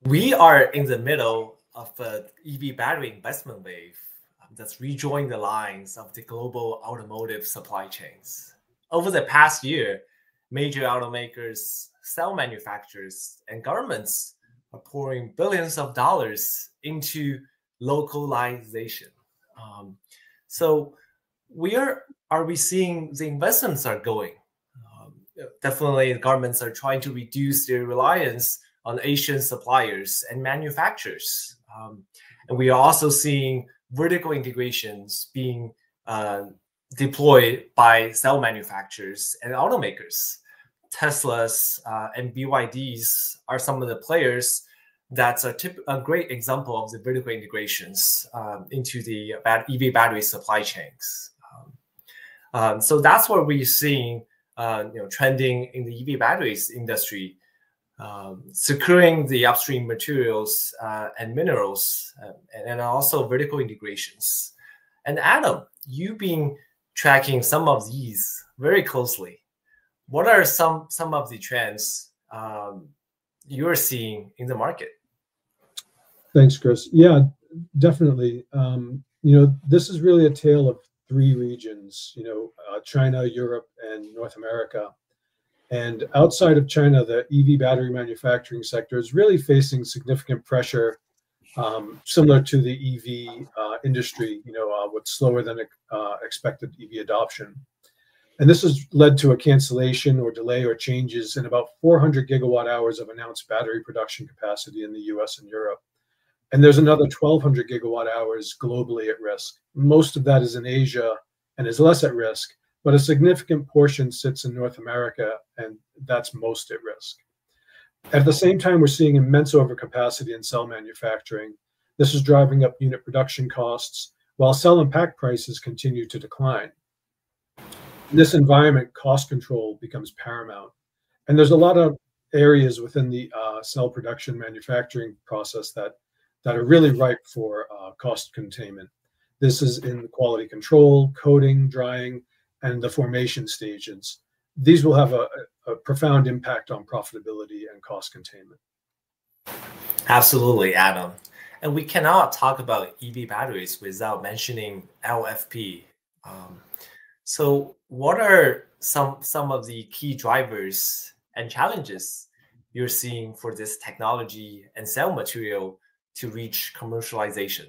We are in the middle of an EV battery investment wave that's rejoining the lines of the global automotive supply chains. Over the past year, major automakers, cell manufacturers, and governments are pouring billions of dollars into localization. So where are we seeing the investments are going? Definitely, the governments are trying to reduce their reliance on Asian suppliers and manufacturers. And we are also seeing vertical integrations being deployed by cell manufacturers and automakers. Teslas and BYDs are some of the players that's a great example of the vertical integrations into the EV battery supply chains. So that's what we're seeing trending in the EV batteries industry. Securing the upstream materials and minerals, and also vertical integrations. And Adam, you've been tracking some of these very closely. What are some of the trends you're seeing in the market? Thanks, Chris. Yeah, definitely. This is really a tale of three regions, China, Europe, and North America. And outside of China, the EV battery manufacturing sector is really facing significant pressure, similar to the EV industry, with slower than expected EV adoption. And this has led to a cancellation or delay or changes in about 400 gigawatt hours of announced battery production capacity in the US and Europe. And there's another 1,200 gigawatt hours globally at risk. Most of that is in Asia and is less at risk, but a significant portion sits in North America, and that's most at risk. At the same time, we're seeing immense overcapacity in cell manufacturing. This is driving up unit production costs, while cell and pack prices continue to decline. In this environment, cost control becomes paramount. And there's a lot of areas within the cell production manufacturing process that are really ripe for cost containment. This is in quality control, coating, drying, and the formation stages. These will have a profound impact on profitability and cost containment. Absolutely, Adam. And we cannot talk about EV batteries without mentioning LFP. So what are some of the key drivers and challenges you're seeing for this technology and cell material to reach commercialization?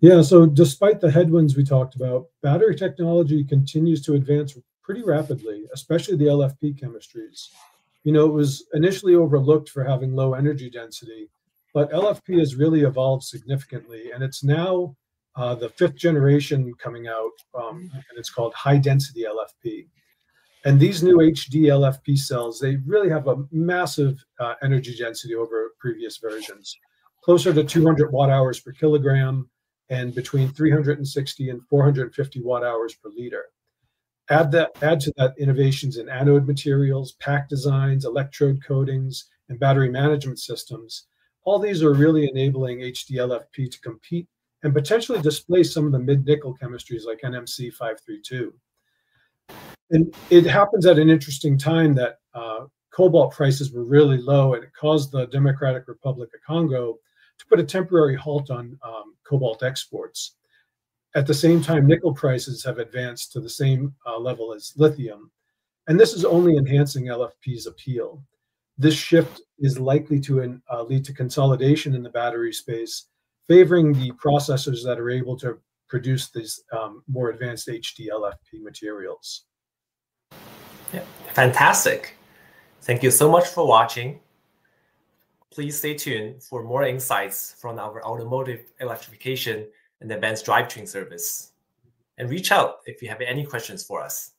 Yeah, so despite the headwinds we talked about, battery technology continues to advance pretty rapidly, especially the LFP chemistries. It was initially overlooked for having low energy density, but LFP has really evolved significantly, and it's now the fifth generation coming out, and it's called high density LFP. And these new HD LFP cells, they really have a massive energy density over previous versions, closer to 200 watt hours per kilogram, and between 360 and 450 watt hours per liter. Add to that innovations in anode materials, pack designs, electrode coatings, and battery management systems. All these are really enabling HDLFP to compete and potentially displace some of the mid-nickel chemistries like NMC 532. And it happens at an interesting time that cobalt prices were really low, and it caused the Democratic Republic of Congo to put a temporary halt on cobalt exports. At the same time, nickel prices have advanced to the same level as lithium, and this is only enhancing LFP's appeal. This shift is likely to lead to consolidation in the battery space, favoring the processors that are able to produce these more advanced HD LFP materials. Yeah, fantastic. Thank you so much for watching. Please stay tuned for more insights from our automotive electrification and advanced drivetrain service. And reach out if you have any questions for us.